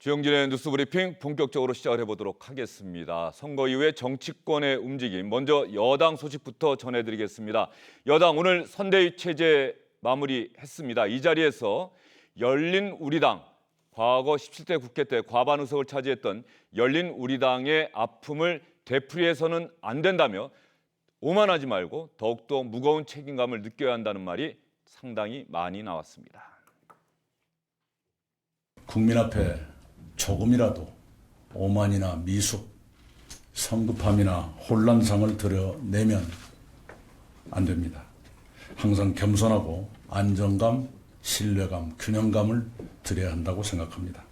주영진의 뉴스 브리핑 본격적으로 시작을 해보도록 하겠습니다. 선거 이후의 정치권의 움직임, 먼저 여당 소식부터 전해드리겠습니다. 여당 오늘 선대위 체제 마무리했습니다. 이 자리에서 열린우리당, 과거 17대 국회 때 과반 의석을 차지했던 열린우리당의 아픔을 되풀이해서는 안 된다며 오만하지 말고 더욱더 무거운 책임감을 느껴야 한다는 말이 상당히 많이 나왔습니다. 국민 앞에 조금이라도 오만이나 미숙, 성급함이나 혼란상을 드러내면 안 됩니다. 항상 겸손하고 안정감, 신뢰감, 균형감을 드려야 한다고 생각합니다.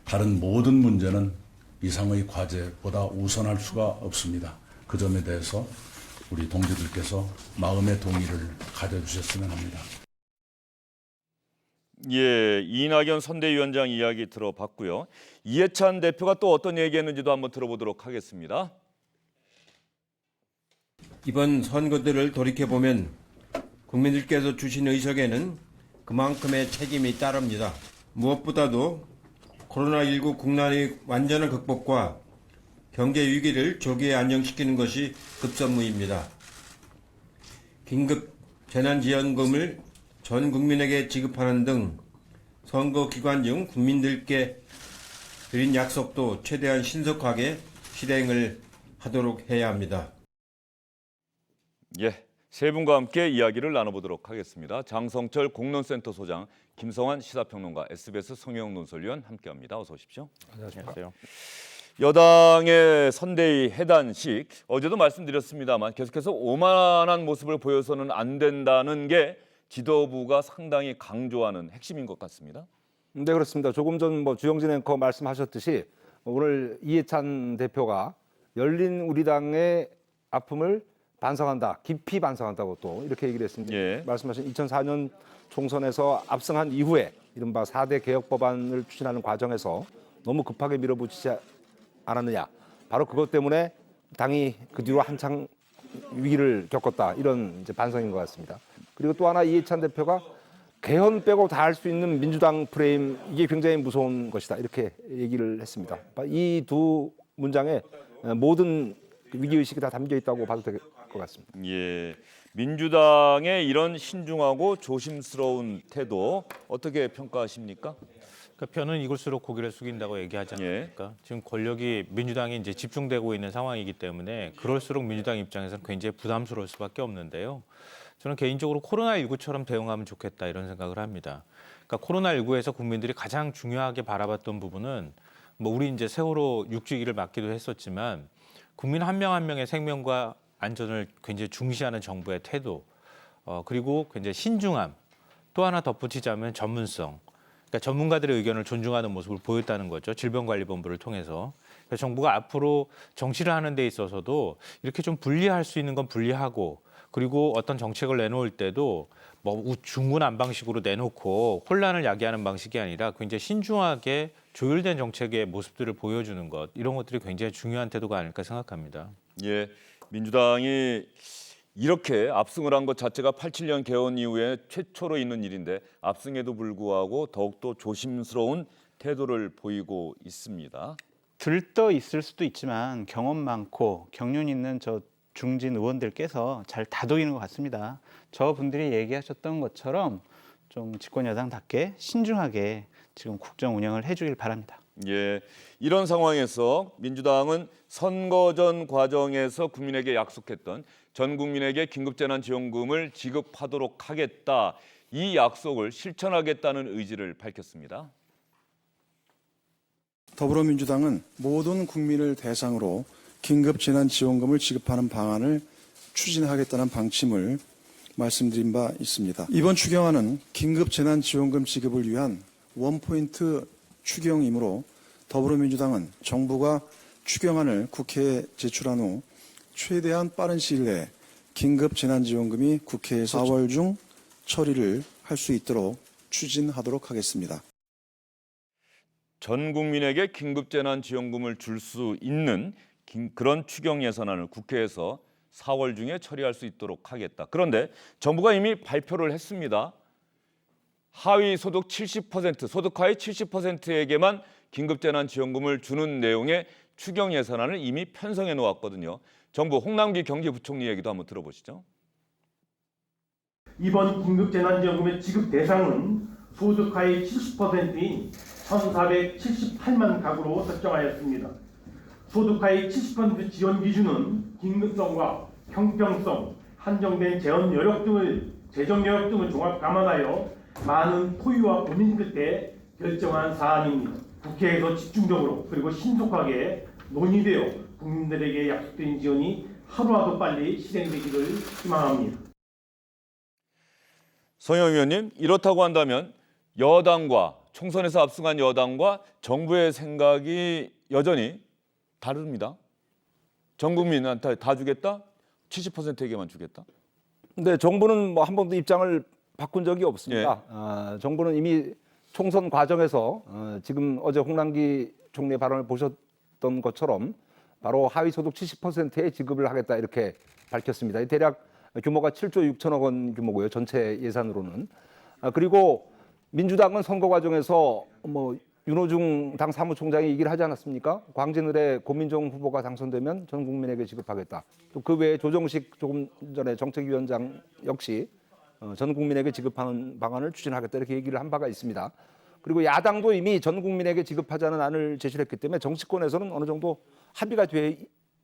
다른 모든 문제는 이상의 과제보다 우선할 수가 없습니다. 그 점에 대해서 우리 동지들께서 마음의 동의를 가져주셨으면 합니다. 예, 이낙연 선대위원장 이야기 들어봤고요. 이해찬 대표가 또 어떤 얘기했는지도 한번 들어보도록 하겠습니다. 이번 선거들을 돌이켜보면 국민들께서 주신 의석에는 그만큼의 책임이 따릅니다. 무엇보다도 코로나19 국난의 완전한 극복과 경제 위기를 조기에 안정시키는 것이 급선무입니다. 긴급 재난지원금을 전 국민에게 지급하는 등 선거 기간 중 국민들께 드린 약속도 최대한 신속하게 실행을 하도록 해야 합니다. 예, 세 분과 함께 이야기를 나눠보도록 하겠습니다. 장성철 공론센터 소장, 김성환 시사평론가, SBS 성영 논설위원 함께합니다. 어서 오십시오. 안녕하세요. 여당의 선대위 해단식, 어제도 말씀드렸습니다만 계속해서 오만한 모습을 보여서는 안 된다는 게 지도부가 상당히 강조하는 핵심인 것 같습니다. 네, 그렇습니다. 조금 전 주영진 앵커 말씀하셨듯이 오늘 이해찬 대표가 열린우리당의 아픔을 반성한다, 깊이 반성한다고 또 이렇게 얘기를 했습니다. 예. 말씀하신 2004년 총선에서 압승한 이후에 이른바 4대 개혁 법안을 추진하는 과정에서 너무 급하게 밀어붙이지 않았느냐. 바로 그것 때문에 당이 그 뒤로 한창 위기를 겪었다. 이런 이제 반성인 것 같습니다. 그리고 또 하나 이해찬 대표가 개헌 빼고 다 할 수 있는 민주당 프레임, 이게 굉장히 무서운 것이다. 이렇게 얘기를 했습니다. 이 두 문장에 모든 위기의식이 다 담겨 있다고 봐도 될 것 같습니다. 예, 민주당의 이런 신중하고 조심스러운 태도 어떻게 평가하십니까? 그러니까 편은 익을수록 고개를 숙인다고 얘기하지 않습니까? 지금 권력이 민주당에 이제 집중되고 있는 상황이기 때문에 그럴수록 민주당 입장에서는 굉장히 부담스러울 수밖에 없는데요. 저는 개인적으로 코로나19처럼 대응하면 좋겠다 이런 생각을 합니다. 그러니까 코로나19에서 국민들이 가장 중요하게 바라봤던 부분은 우리 이제 세월호 6주기를 맞기도 했었지만 국민 한 명 한 명의 생명과 안전을 굉장히 중시하는 정부의 태도, 그리고 굉장히 신중함, 또 하나 덧붙이자면 전문성. 그러니까 전문가들의 의견을 존중하는 모습을 보였다는 거죠. 질병관리본부를 통해서. 그래서 정부가 앞으로 정치를 하는 데 있어서도 이렇게 좀 분리할 수 있는 건 분리하고, 그리고 어떤 정책을 내놓을 때도 중구난방식으로 내놓고 혼란을 야기하는 방식이 아니라 굉장히 신중하게 조율된 정책의 모습들을 보여주는 것, 이런 것들이 굉장히 중요한 태도가 아닐까 생각합니다. 예, 민주당이 이렇게 압승을 한 것 자체가 87년 개헌 이후에 최초로 있는 일인데 압승에도 불구하고 더욱더 조심스러운 태도를 보이고 있습니다. 들떠 있을 수도 있지만 경험 많고 경륜 있는 저 중진 의원들께서 잘 다독이는 것 같습니다. 저분들이 얘기하셨던 것처럼 좀 집권 여당답게 신중하게 지금 국정 운영을 해주길 바랍니다. 예, 이런 상황에서 민주당은 선거 전 과정에서 국민에게 약속했던 전 국민에게 긴급재난지원금을 지급하도록 하겠다. 이 약속을 실천하겠다는 의지를 밝혔습니다. 더불어민주당은 모든 국민을 대상으로 긴급재난지원금을 지급하는 방안을 추진하겠다는 방침을 말씀드린 바 있습니다. 이번 추경안은 긴급재난지원금 지급을 위한 원포인트 추경이므로 더불어민주당은 정부가 추경안을 국회에 제출한 후 최대한 빠른 시일 내에 긴급재난지원금이 국회에서 4월 중 처리를 할 수 있도록 추진하도록 하겠습니다. 전 국민에게 긴급재난지원금을 줄 수 있는 그런 추경 예산안을 국회에서 4월 중에 처리할 수 있도록 하겠다. 그런데 정부가 이미 발표를 했습니다. 하위 소득 70%, 소득 하위 70%에게만 긴급재난지원금을 주는 내용의 추경 예산안을 이미 편성해 놓았거든요. 정부 홍남기 경제부총리 얘기도 한번 들어보시죠. 이번 긴급재난지원금의 지급 대상은 소득하의 70%인 1,478만 가구로 설정하였습니다. 소득하의 70% 지원 기준은 긴급성과 형평성, 한정된 재정 여력 등을 종합 감안하여 많은 토의와 고민 끝에 결정한 사안입니다. 국회에서 집중적으로 그리고 신속하게 논의되어 국민들에게 약속된 지원이 하루라도 빨리 실행되기를 희망합니다. 성영 의원님, 이렇다고 한다면 여당과 총선에서 압승한 여당과 정부의 생각이 여전히 다릅니다. 전 국민한테 다 주겠다? 70%에게만 주겠다? 근데 정부는 뭐 한 번도 입장을 바꾼 적이 없습니다. 정부는 이미 총선 과정에서 지금 어제 홍남기 총리의 발언을 보셨던 것처럼 바로 하위소득 70%의 지급을 하겠다 이렇게 밝혔습니다. 대략 규모가 7조 6천억 원 규모고요. 전체 예산으로는. 그리고 민주당은 선거 과정에서 뭐 윤호중 당 사무총장이 얘기를 하지 않았습니까? 광진을의 고민정 후보가 당선되면 전 국민에게 지급하겠다. 또 그 외에 조정식 조금 전에 정책위원장 역시 전 국민에게 지급하는 방안을 추진하겠다 이렇게 얘기를 한 바가 있습니다. 그리고 야당도 이미 전 국민에게 지급하자는 안을 제시를 했기 때문에 정치권에서는 어느 정도 합의가 돼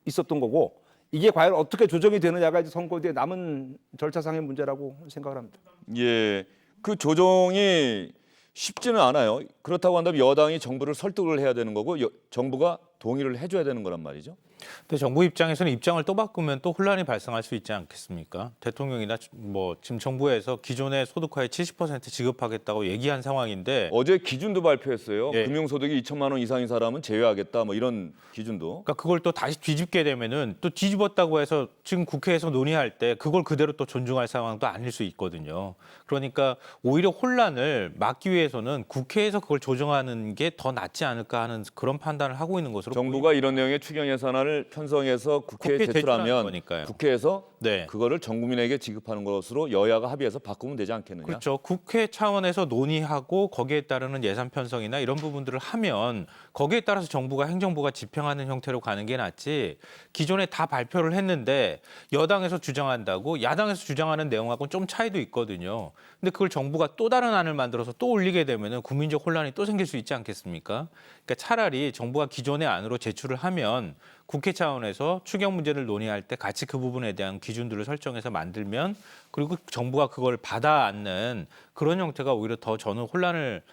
있었던 거고 이게 과연 어떻게 조정이 되느냐가 이제 선거 뒤에 남은 절차상의 문제라고 생각을 합니다. 예, 그 조정이 쉽지는 않아요. 그렇다고 한다면 여당이 정부를 설득을 해야 되는 거고 정부가 동의를 해줘야 되는 거란 말이죠. 근데 정부 입장에서는 입장을 또 바꾸면 또 혼란이 발생할 수 있지 않겠습니까? 대통령이나 뭐 지금 정부에서 기존의 소득하의 70% 지급하겠다고 얘기한 상황인데 어제 기준도 발표했어요. 예. 금융소득이 2천만 원 이상인 사람은 제외하겠다. 뭐 이런 기준도. 그러니까 그걸 또 다시 뒤집게 되면은 또 뒤집었다고 해서 지금 국회에서 논의할 때 그걸 그대로 또 존중할 상황도 아닐 수 있거든요. 그러니까 오히려 혼란을 막기 위해서는 국회에서 그걸 조정하는 게 더 낫지 않을까 하는 그런 판단을 하고 있는 것으로 정부가 이런 내용의 추경 예산안을 편성해서 국회에 국회에 제출하는 제출하면 거니까요. 국회에서 네. 그거를 전 국민에게 지급하는 것으로 여야가 합의해서 바꾸면 되지 않겠느냐. 그렇죠. 국회 차원에서 논의하고 거기에 따르는 예산 편성이나 이런 부분들을 하면 거기에 따라서 정부가 행정부가 집행하는 형태로 가는 게 낫지 기존에 다 발표를 했는데 여당에서 주장한다고 야당에서 주장하는 내용하고는 좀 차이도 있거든요. 근데 그걸 정부가 또 다른 안을 만들어서 또 올리게 되면은 국민적 혼란이 또 생길 수 있지 않겠습니까? 그러니까 차라리 정부가 기존의 안으로 제출을 하면 국회 차원에서 추경 문제를 논의할 때 같이 그 부분에 대한 기준들을 설정해서 만들면 그리고 정부가 그걸 받아 안는 그런 형태가 오히려 더 저는 혼란을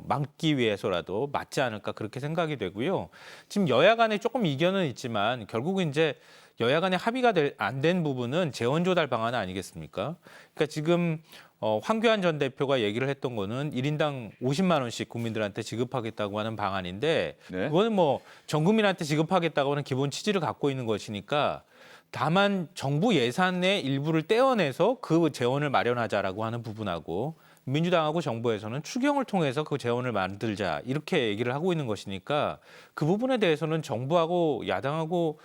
막기 위해서라도 맞지 않을까 그렇게 생각이 되고요. 지금 여야 간에 조금 이견은 있지만 결국은 이제 여야 간에 합의가 안 된 부분은 재원 조달 방안 아니겠습니까? 그러니까 지금 황교안 전 대표가 얘기를 했던 거는 1인당 50만 원씩 국민들한테 지급하겠다고 하는 방안인데 네. 그거는 뭐 전 국민한테 지급하겠다고 하는 기본 취지를 갖고 있는 것이니까 다만 정부 예산의 일부를 떼어내서 그 재원을 마련하자라고 하는 부분하고 민주당하고 정부에서는 추경을 통해서 그 재원을 만들자 이렇게 얘기를 하고 있는 것이니까 그 부분에 대해서는 정부하고 야당하고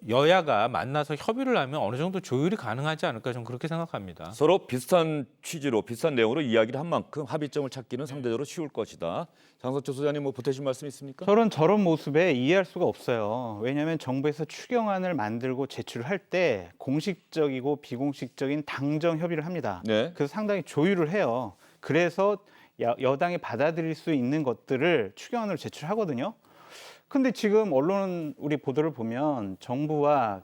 여야가 만나서 협의를 하면 어느 정도 조율이 가능하지 않을까 저는 그렇게 생각합니다. 서로 비슷한 취지로 비슷한 내용으로 이야기를 한 만큼 합의점을 찾기는 상대적으로 쉬울 것이다. 장석철 소장님 뭐 보태실 말씀 있습니까? 저런 모습에 이해할 수가 없어요. 왜냐하면 정부에서 추경안을 만들고 제출할 때 공식적이고 비공식적인 당정 협의를 합니다. 네. 그래서 상당히 조율을 해요. 그래서 여당이 받아들일 수 있는 것들을 추경안으로 제출하거든요. 근데 지금 언론 우리 보도를 보면 정부와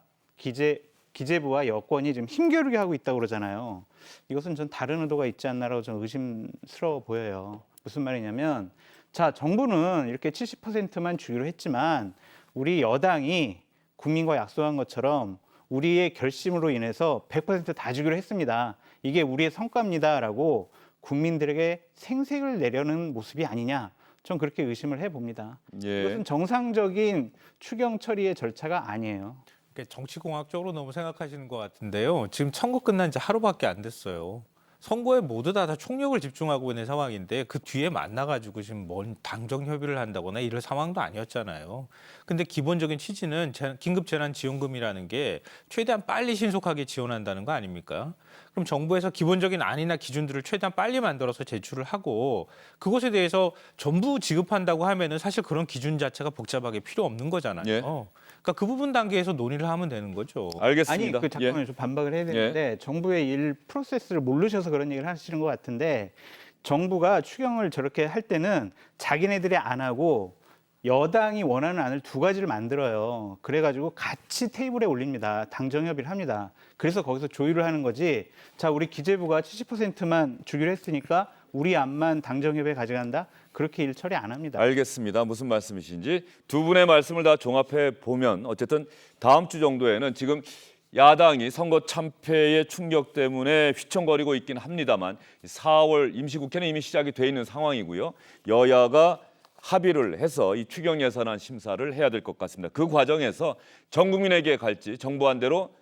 기재부와 여권이 지금 힘겨루게 하고 있다고 그러잖아요. 이것은 전 다른 의도가 있지 않나라고 좀 의심스러워 보여요. 무슨 말이냐면 자, 정부는 이렇게 70%만 주기로 했지만 우리 여당이 국민과 약속한 것처럼 우리의 결심으로 인해서 100% 다 주기로 했습니다. 이게 우리의 성과입니다라고 국민들에게 생색을 내려는 모습이 아니냐. 전 그렇게 의심을 해봅니다. 예. 이것은 정상적인 추경 처리의 절차가 아니에요. 정치공학적으로 너무 생각하시는 것 같은데요. 지금 선거 끝난 지 하루밖에 안 됐어요. 선거에 모두 다 총력을 집중하고 있는 상황인데 그 뒤에 만나가지고 지금 뭔 당정 협의를 한다거나 이럴 상황도 아니었잖아요. 근데 기본적인 취지는 긴급재난지원금이라는 게 최대한 빨리 신속하게 지원한다는 거 아닙니까? 그럼 정부에서 기본적인 안이나 기준들을 최대한 빨리 만들어서 제출을 하고 그것에 대해서 전부 지급한다고 하면은 사실 그런 기준 자체가 복잡하게 필요 없는 거잖아요. 예. 그러니까 그 부분 단계에서 논의를 하면 되는 거죠. 알겠습니다. 아니 잠깐만요. 좀 반박을 해야 되는데 정부의 일 프로세스를 모르셔서 그런 얘기를 하시는 것 같은데 정부가 추경을 저렇게 할 때는 자기네들이 안 하고 여당이 원하는 안을 두 가지를 만들어요. 그래가지고 같이 테이블에 올립니다. 당정협의를 합니다. 그래서 거기서 조율을 하는 거지. 자, 우리 기재부가 70%만 주기로 했으니까 우리 안만 당정협의에 가져간다? 그렇게 일 처리 안 합니다. 알겠습니다. 무슨 말씀이신지 두 분의 말씀을 다 종합해 보면 어쨌든 다음 주 정도에는 지금 야당이 선거 참패의 충격 때문에 휘청거리고 있긴 합니다만 4월 임시국회는 이미 시작이 돼 있는 상황이고요. 여야가 합의를 해서 이 추경 예산안 심사를 해야 될 것 같습니다. 그 과정에서 전 국민에게 갈지 정부한 대로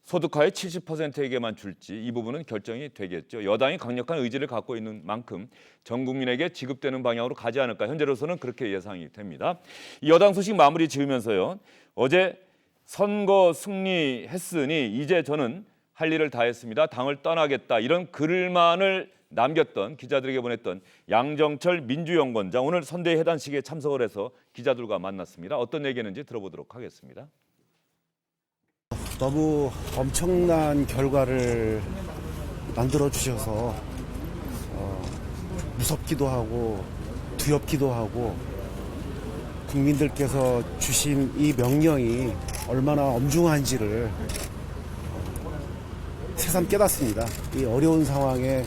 소득하의 70%에게만 줄지 이 부분은 결정이 되겠죠. 여당이 강력한 의지를 갖고 있는 만큼 전 국민에게 지급되는 방향으로 가지 않을까 현재로서는 그렇게 예상이 됩니다. 이 여당 소식 마무리 지으면서요. 어제 선거 승리했으니 이제 저는 할 일을 다 했습니다. 당을 떠나겠다 이런 글만을 남겼던 기자들에게 보냈던 양정철 민주연구원장 오늘 선대위 해단식에 참석을 해서 기자들과 만났습니다. 어떤 얘기했는지 들어보도록 하겠습니다. 너무 엄청난 결과를 만들어 주셔서 무섭기도 하고 두렵기도 하고 국민들께서 주신 이 명령이 얼마나 엄중한지를 새삼 깨닫습니다. 이 어려운 상황에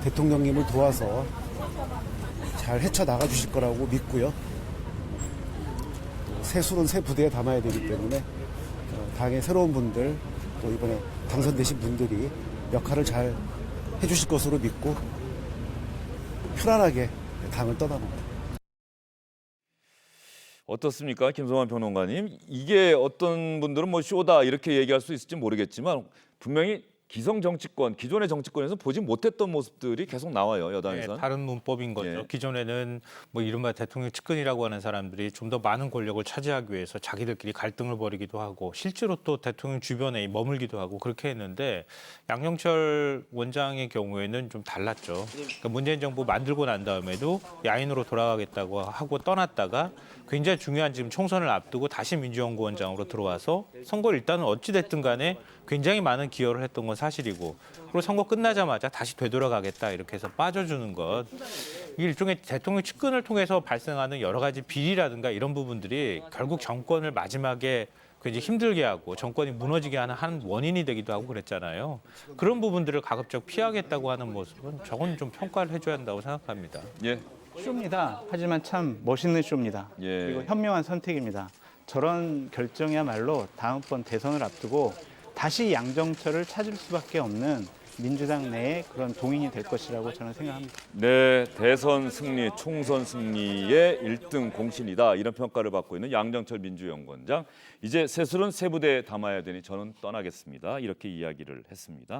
대통령님을 도와서 잘 헤쳐나가 주실 거라고 믿고요. 새 술은 새 부대에 담아야 되기 때문에 당의 새로운 분들 또 이번에 당선되신 분들이 역할을 잘 해주실 것으로 믿고 편안하게 당을 떠납니다. 어떻습니까, 김성환 평론가님? 이게 어떤 분들은 뭐 쇼다 이렇게 얘기할 수 있을지 모르겠지만 분명히 기성 정치권, 기존의 정치권에서 보지 못했던 모습들이 계속 나와요, 여당에서. 네, 다른 문법인 거죠. 예. 기존에는 뭐 이른바 대통령 측근이라고 하는 사람들이 좀 더 많은 권력을 차지하기 위해서 자기들끼리 갈등을 벌이기도 하고 실제로 또 대통령 주변에 머물기도 하고 그렇게 했는데 양정철 원장의 경우에는 좀 달랐죠. 그러니까 문재인 정부 만들고 난 다음에도 야인으로 돌아가겠다고 하고 떠났다가 굉장히 중요한 지금 총선을 앞두고 다시 민주연구원장으로 들어와서 선거를 일단은 어찌됐든 간에 굉장히 많은 기여를 했던 건 사실이고 그리고 선거 끝나자마자 다시 되돌아가겠다 이렇게 해서 빠져주는 것 이게 일종의 대통령 측근을 통해서 발생하는 여러 가지 비리라든가 이런 부분들이 결국 정권을 마지막에 굉장히 힘들게 하고 정권이 무너지게 하는 한 원인이 되기도 하고 그랬잖아요. 그런 부분들을 가급적 피하겠다고 하는 모습은 저건 좀 평가를 해줘야 한다고 생각합니다. 예. 쇼입니다. 하지만 참 멋있는 쇼입니다. 예. 그리고 현명한 선택입니다. 저런 결정이야말로 다음번 대선을 앞두고 다시 양정철을 찾을 수밖에 없는 민주당 내에 그런 동인이 될 것이라고 저는 생각합니다. 네, 대선 승리, 총선 승리의 1등 공신이다 이런 평가를 받고 있는 양정철 민주연구원장. 이제 새술은 새 부대에 담아야 되니 저는 떠나겠습니다. 이렇게 이야기를 했습니다.